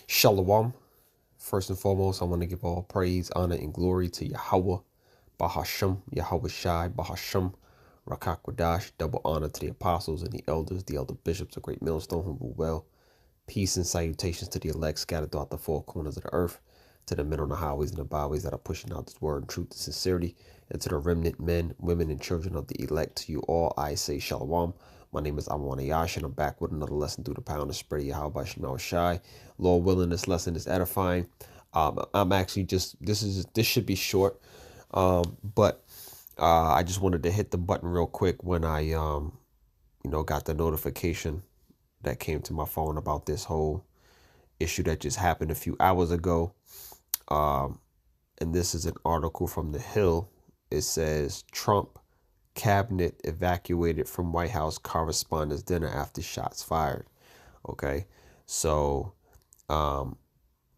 Shalom. First and foremost, I want to give all praise, honor, and glory to Yahawah, Bahasham, Yahawashi, Bahasham, Rakakwadash. Double honor to the apostles and the elders, the elder bishops of Great Millstone who rule well. Peace and salutations to the elect scattered throughout the four corners of the earth, to the men on the highways and the byways that are pushing out this word and truth and sincerity, and to the remnant men, women, and children of the elect. To you all, I say Shalom. My name is Ahmawan Ahyash, and I'm back with another lesson through the power and the spirit of Yahawah. Lord willing, this lesson is edifying. I'm actually this should be short, but I just wanted to hit the button real quick when I got the notification that came to my phone about this whole issue that just happened a few hours ago. And this is an article from The Hill. It says Trump cabinet evacuated from White House correspondents' dinner after shots fired. Okay, so I'm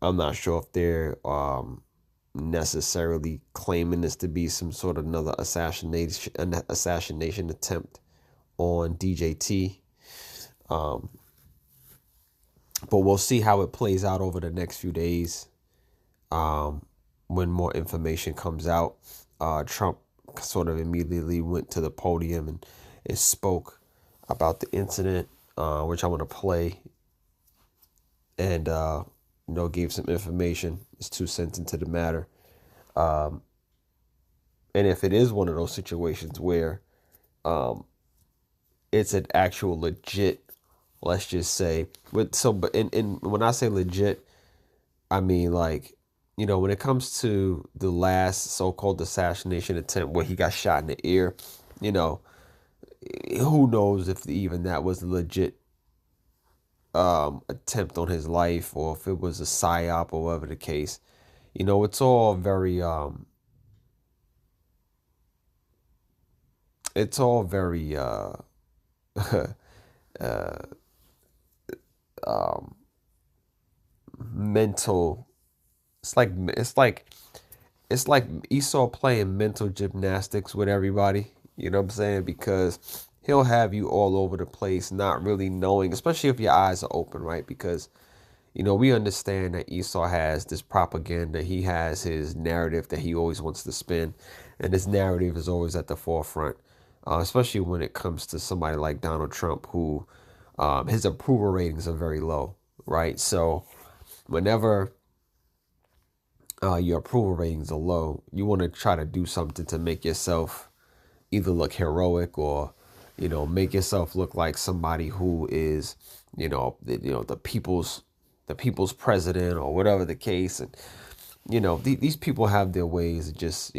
not sure if they're necessarily claiming this to be some sort of another assassination attempt on DJT. But we'll see how it plays out over the next few days. When more information comes out, Trump sort of immediately went to the podium and spoke about the incident, which I want to play, and gave some information, his 2 cents into the matter. And if it is one of those situations where it's an actual legit, let's just say, but when I say legit, I mean like, when it comes to the last so-called assassination attempt where he got shot in the ear, who knows if even that was a legit attempt on his life, or if it was a psyop, or whatever the case. It's all very mental. It's like Esau playing mental gymnastics with everybody. You know what I'm saying? Because he'll have you all over the place, not really knowing, especially if your eyes are open, right? Because, we understand that Esau has this propaganda. He has his narrative that he always wants to spin. And this narrative is always at the forefront, especially when it comes to somebody like Donald Trump, who his approval ratings are very low, right? So whenever your approval ratings are low, you want to try to do something to make yourself either look heroic, or make yourself look like somebody who is the people's president, or whatever the case. And these people have their ways of just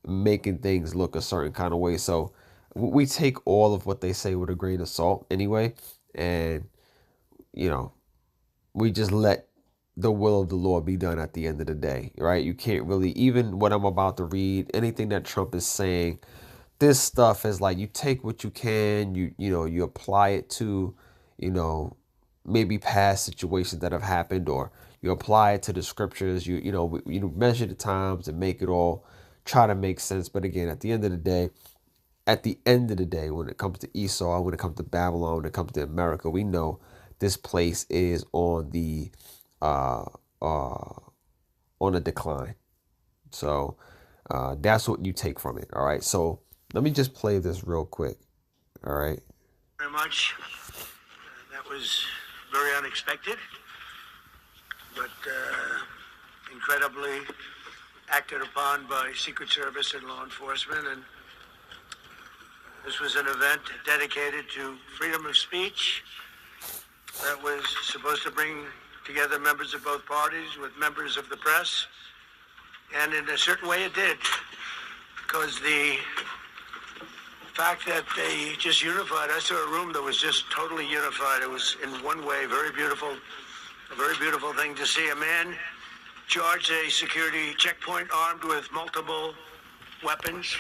making things look a certain kind of way. So we take all of what they say with a grain of salt anyway, and we just let the will of the Lord be done at the end of the day, right? You can't really, even what I'm about to read, anything that Trump is saying, this stuff is like, you take what you can, you apply it to, maybe past situations that have happened, or you apply it to the scriptures, you measure the times and make it all try to make sense. But again, at the end of the day, when it comes to Esau, when it comes to Babylon, when it comes to America, we know this place is on the on a decline. So that's what you take from it. All right. So let me just play this real quick. All right. Very much. That was very unexpected, but incredibly acted upon by Secret Service and law enforcement. And this was an event dedicated to freedom of speech that was supposed to bring together members of both parties with members of the press. And in a certain way it did, because the fact that they just unified us to a room that was just totally unified. It was, in one way, very beautiful, a very beautiful thing to see. A man charged a security checkpoint armed with multiple weapons,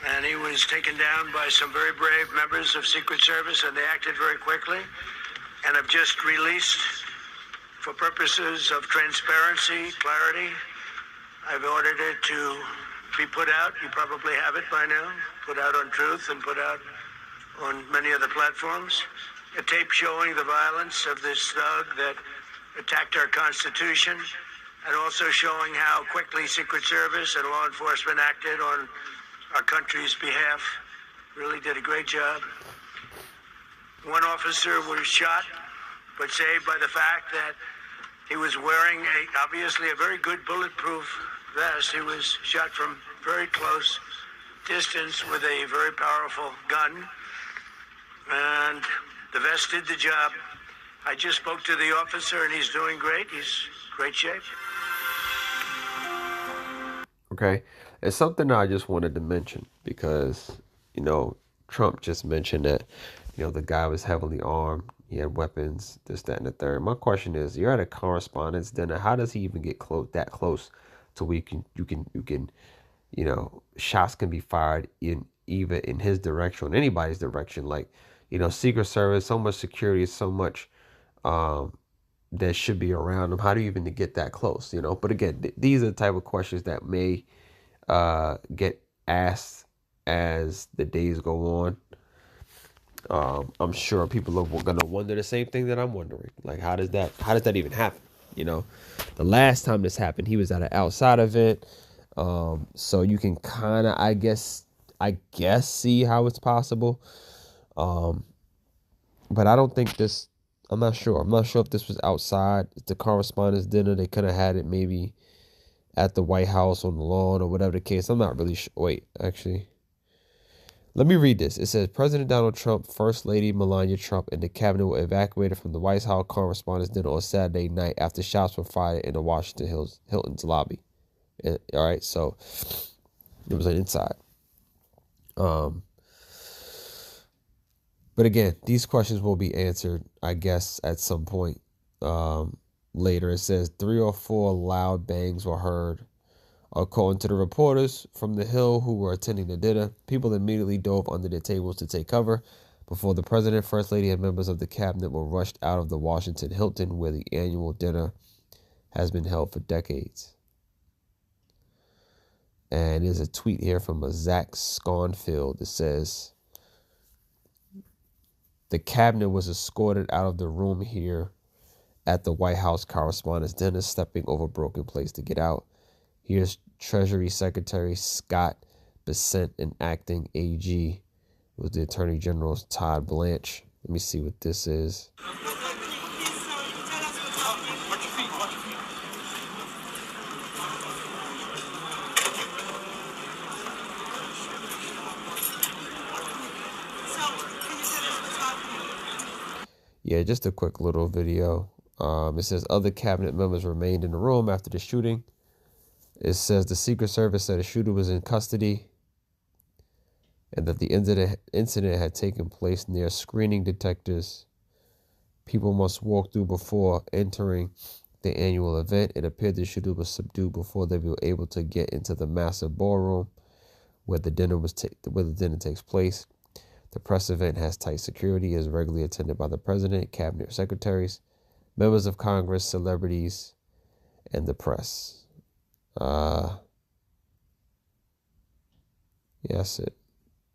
and he was taken down by some very brave members of Secret Service, and they acted very quickly, and have just released, for purposes of transparency, clarity, I've ordered it to be put out. You probably have it by now. Put out on Truth and put out on many other platforms. A tape showing the violence of this thug that attacked our Constitution, and also showing how quickly Secret Service and law enforcement acted on our country's behalf. Really did a great job. One officer was shot, but saved by the fact that he was wearing obviously a very good bulletproof vest. He was shot from very close distance with a very powerful gun, and the vest did the job. I just spoke to the officer, and he's doing great. He's in great shape. Okay, it's something I just wanted to mention because, Trump just mentioned that, the guy was heavily armed. He had weapons, this, that, and the third. My question is, you're at a correspondence dinner. How does he even get that close to where you can, shots can be fired either in his direction or in anybody's direction? Like, Secret Service, so much security, so much that should be around him. How do you even get that close? But again, these are the type of questions that may get asked as the days go on. I'm sure people are gonna wonder the same thing that I'm wondering. Like, how does that even happen? The last time this happened, he was at an outside event. So you can kind of, I guess, see how it's possible. But I don't think this. I'm not sure. I'm not sure if this was outside the correspondence dinner. They could have had it maybe at the White House on the lawn or whatever the case. I'm not really sure. Wait, actually. Let me read this. It says, President Donald Trump, First Lady Melania Trump, and the cabinet were evacuated from the White House Correspondents' Dinner on Saturday night after shots were fired in the Washington Hilton's lobby. All right, so it was an inside. But again, these questions will be answered, I guess, at some point later. It says 3 or 4 loud bangs were heard. According to the reporters from the Hill who were attending the dinner, people immediately dove under their tables to take cover before the president, first lady, and members of the cabinet were rushed out of the Washington Hilton, where the annual dinner has been held for decades. And there's a tweet here from a Zach Sconfield that says, the cabinet was escorted out of the room here at the White House Correspondents' Dinner, stepping over broken plates to get out. Here's Treasury Secretary Scott Bessent and acting AG with the Attorney General's Todd Blanche. Let me see what this is. Yeah, just a quick little video. It says other cabinet members remained in the room after the shooting. It says the Secret Service said the shooter was in custody and that the incident had taken place near screening detectors people must walk through before entering the annual event. It appeared the shooter was subdued before they were able to get into the massive ballroom where the dinner takes place. The press event has tight security, is regularly attended by the president, cabinet secretaries, members of Congress, celebrities, and the press. Yeah, that's it.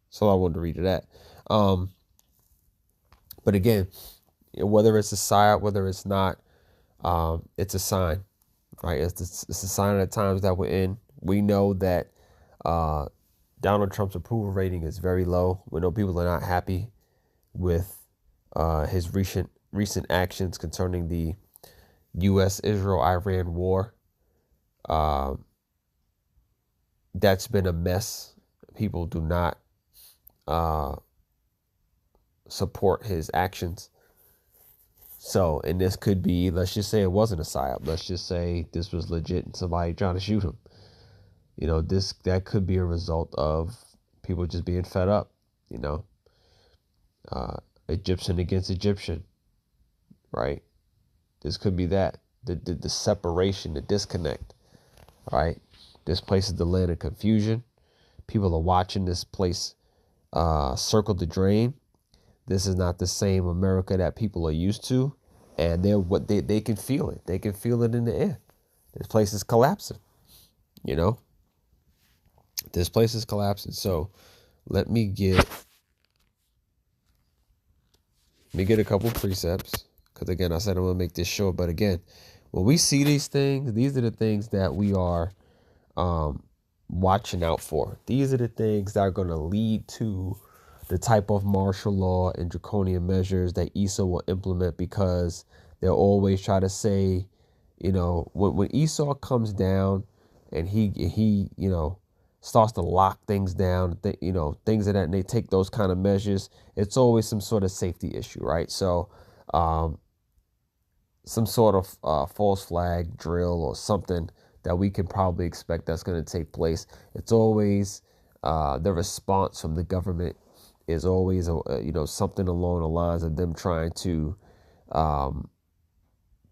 That's all I wanted to read of that. But again, whether it's a psyop, whether it's not, it's a sign, right? It's a sign of the times that we're in. We know that Donald Trump's approval rating is very low. We know people are not happy with his recent actions concerning the U.S.-Israel-Iran war. That's been a mess. People do not support his actions. So, and this could be, let's just say it wasn't a psyop. Let's just say this was legit and somebody trying to shoot him. That could be a result of people just being fed up, Egyptian against Egyptian, right? This could be that. The separation, the disconnect, right? This place is the land of confusion. People are watching this place circle the drain. This is not the same America that people are used to. And they can feel it. They can feel it in the air. This place is collapsing, This place is collapsing. So let me get a couple precepts. Because again, I said I'm going to make this short. But again, when we see these things, these are the things that we are watching out for. These are the things that are going to lead to the type of martial law and draconian measures that Esau will implement, because they'll always try to say, you know, when Esau comes down and he starts to lock things down, things of that, and they take those kind of measures, it's always some sort of safety issue, right? So some sort of false flag drill or something that we can probably expect that's going to take place. It's always the response from the government is always something along the lines of them trying to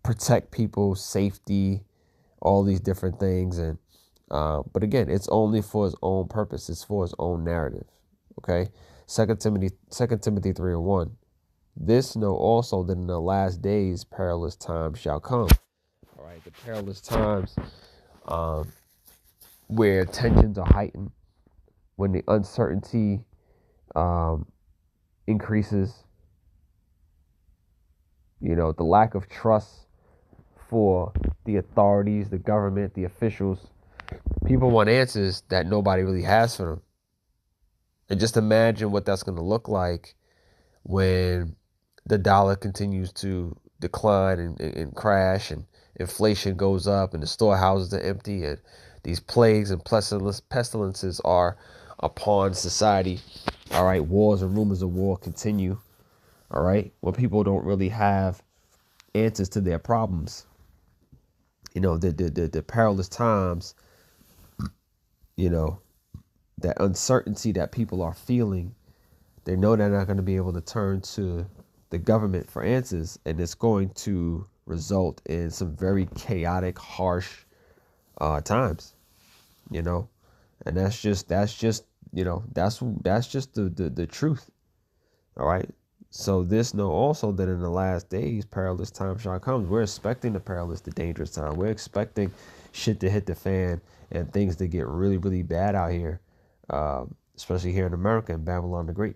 protect people's safety, all these different things. And but again, it's only for his own purpose. It's for his own narrative. Okay. Second Timothy 3:1. This know also that in the last days perilous times shall come. All right, the perilous times where tensions are heightened, when the uncertainty increases, the lack of trust for the authorities, the government, the officials. People want answers that nobody really has for them. And just imagine what that's going to look like when the dollar continues to decline and crash, and inflation goes up, and the storehouses are empty, and these plagues and pestilences are upon society. All right, wars and rumors of war continue. All right, when people don't really have answers to their problems, the perilous times, that uncertainty that people are feeling, they know they're not going to be able to turn to the government for answers, and it's going to result in some very chaotic, harsh times, and that's just that's just the truth. All right. So this know also that in the last days perilous time shall come. We're expecting the dangerous time. We're expecting shit to hit the fan and things to get really, really bad out here, especially here in America and Babylon the Great.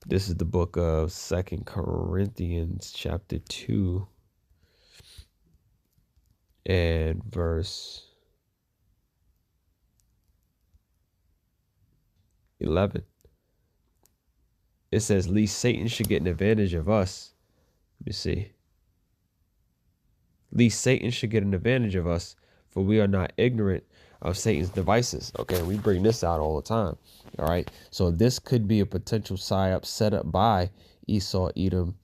This is the book of 2 Corinthians chapter 2 and verse 11. It says, "Lest Satan should get an advantage of us." Let me see. "Lest Satan should get an advantage of us, for we are not ignorant of Satan's devices." Okay, we bring this out all the time. All right, so this could be a potential psyop set up by Esau Edom,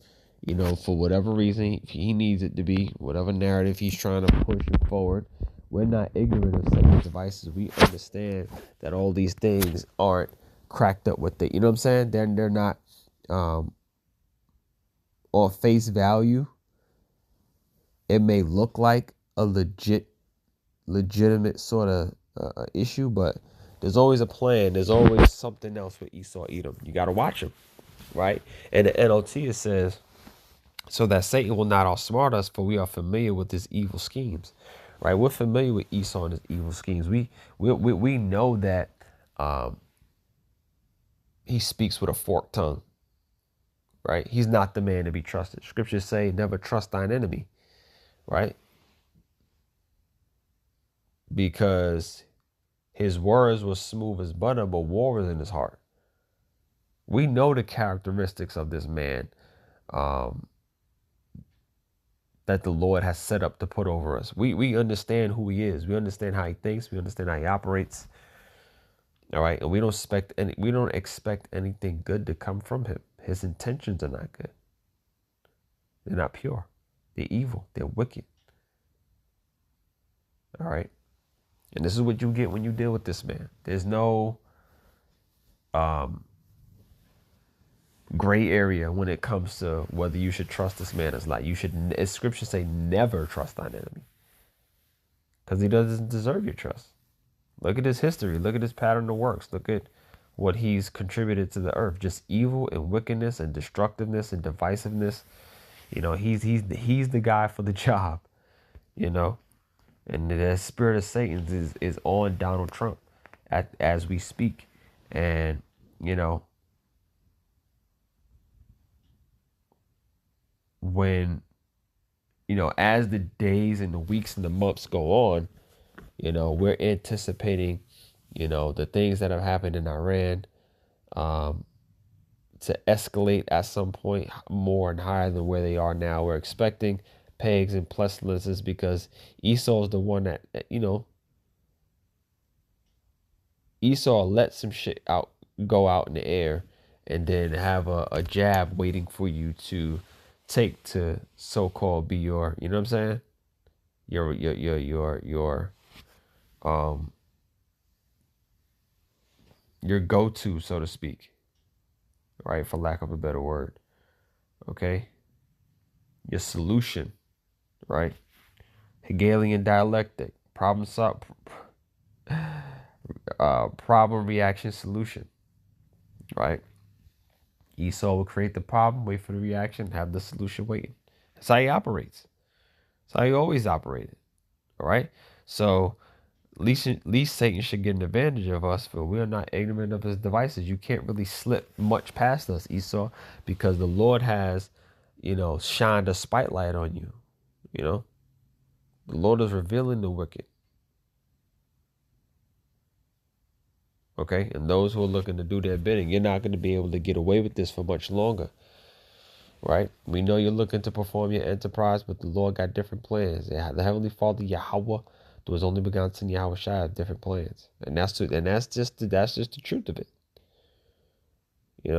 for whatever reason he needs it to be, whatever narrative he's trying to push forward. We're not ignorant of Satan's devices. We understand that all these things aren't cracked up with it. You know what I'm saying? They're not on face value. It may look like a legitimate sort of issue, but there's always a plan. There's always something else with Esau Edom. You got to watch him, right? And the NLT, it says, "So that Satan will not outsmart us, for we are familiar with his evil schemes." Right? We're familiar with Esau and his evil schemes. We know that he speaks with a forked tongue. Right? He's not the man to be trusted. Scriptures say, "Never trust thine enemy." Right? Because his words were smooth as butter, but war was in his heart. We know the characteristics of this man that the Lord has set up to put over us. We understand who he is. We understand how he thinks. We understand how he operates. All right, and we don't expect anything good to come from him. His intentions are not good. They're not pure. They're evil. They're wicked. All right. And this is what you get when you deal with this man. There's no gray area when it comes to whether you should trust this man as light. You should, as scripture say, never trust thine enemy, because he doesn't deserve your trust. Look at his history. Look at his pattern of works. Look at what he's contributed to the earth. Just evil and wickedness and destructiveness and divisiveness. He's the guy for the job. And the spirit of Satan is on Donald Trump as we speak. And, you know, when, as the days and the weeks and the months go on, we're anticipating, the things that have happened in Iran to escalate at some point more and higher than where they are now. We're expecting plagues and pestilences because Esau is the one that, Esau let some shit go out in the air, and then have a jab waiting for you to take to so-called be your, you know what I'm saying? Um your go-to, so to speak, right? For lack of a better word. Okay? Your solution, right? Hegelian dialectic, problem reaction solution, right? Esau will create the problem, wait for the reaction, have the solution waiting. That's how he operates. That's how he always operated. All right. So at least Satan should get an advantage of us, for we are not ignorant of his devices. You can't really slip much past us, Esau, because the Lord has, shined a spotlight on you. The Lord is revealing the wicked. Okay, and those who are looking to do their bidding, you're not going to be able to get away with this for much longer. Right? We know you're looking to perform your enterprise, but the Lord got different plans. The Heavenly Father, Yahawah, through his only begotten Son, Yahawashi, have different plans. And that's just the truth of it. We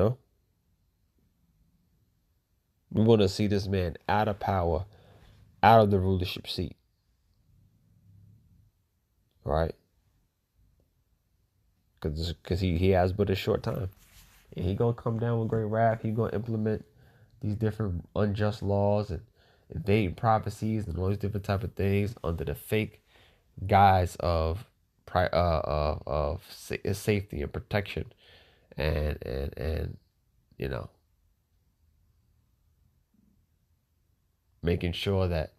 want to see this man out of power, out of the rulership seat. Right? Because he has but a short time. And he going to come down with great wrath. He going to implement these different unjust laws and evading prophecies and all these different type of things under the fake guise of safety and protection, and making sure that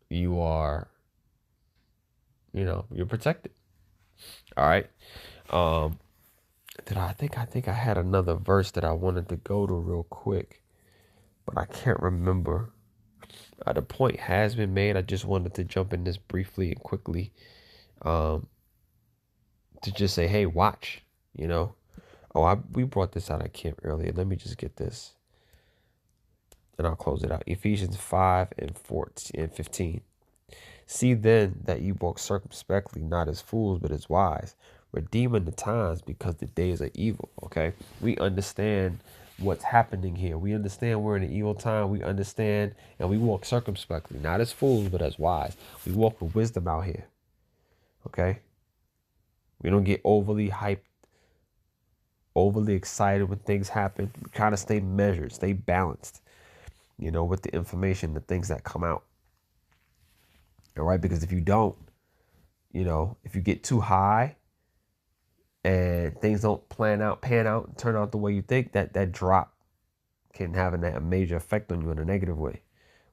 you are, you're protected. All right. I think I had another verse that I wanted to go to real quick, but I can't remember. The point has been made. I just wanted to jump in this briefly and quickly, to just say, hey, watch. We brought this out at camp earlier. Let me just get this, and I'll close it out. Ephesians 5:14-15. See then that you walk circumspectly, not as fools, but as wise, redeeming the times, because the days are evil. Okay, we understand what's happening here. We understand we're in an evil time. We understand, and we walk circumspectly, not as fools, but as wise. We walk with wisdom out here. Okay, we don't get overly hyped, overly excited when things happen. We try to stay measured, stay balanced, with the information, the things that come out. All right, because if you don't, if you get too high and things don't pan out, and turn out the way you think, that drop can have a major effect on you in a negative way.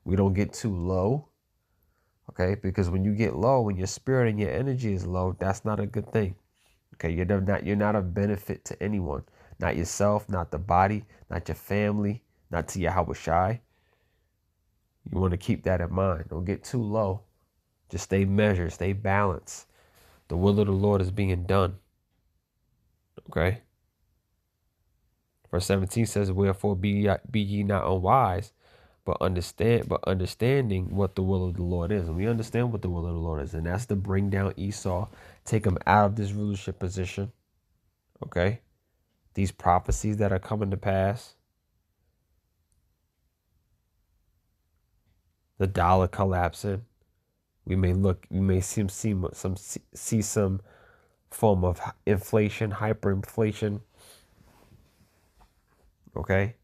We don't get too low, okay? Because when you get low, when your spirit and your energy is low, that's not a good thing. Okay, you're not a benefit to anyone, not yourself, not the body, not your family, not to Yahawashi. You want to keep that in mind. Don't get too low. Just stay measured, stay balanced. The will of the Lord is being done. Okay. Verse 17 says, wherefore be ye not unwise, but understanding what the will of the Lord is. And we understand what the will of the Lord is. And that's to bring down Esau, take him out of this rulership position. Okay. These prophecies that are coming to pass. The dollar collapsing. We may see some form of inflation, hyperinflation. Okay.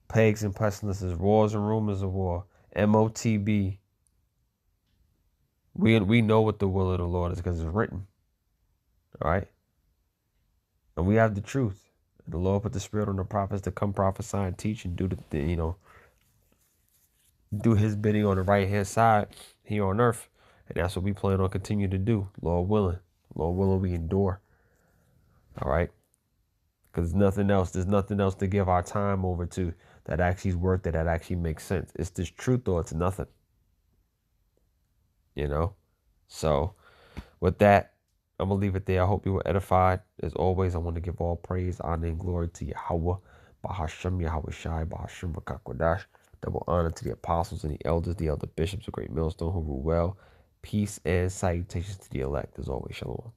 Plagues and pestilences, wars and rumors of war, MOTB. We know what the will of the Lord is because it's written. All right. And we have the truth. And the Lord put the spirit on the prophets to come prophesy and teach and do do his bidding on the right hand side here on earth. And that's what we plan on continue to do, Lord willing. Lord willing, we endure. All right? Because there's nothing else to give our time over to that actually is worth it, that actually makes sense. It's this truth or it's nothing. You know? So with that, I'm going to leave it there. I hope you were edified. As always, I want to give all praise, honor, and glory to Yahawah, Bahasham, Yahawashi, Bahasham, Rakakwadash. Double honor to the apostles and the elders, the elder bishops of Great Millstone who rule well. Peace and salutations to the elect. As always, shalom.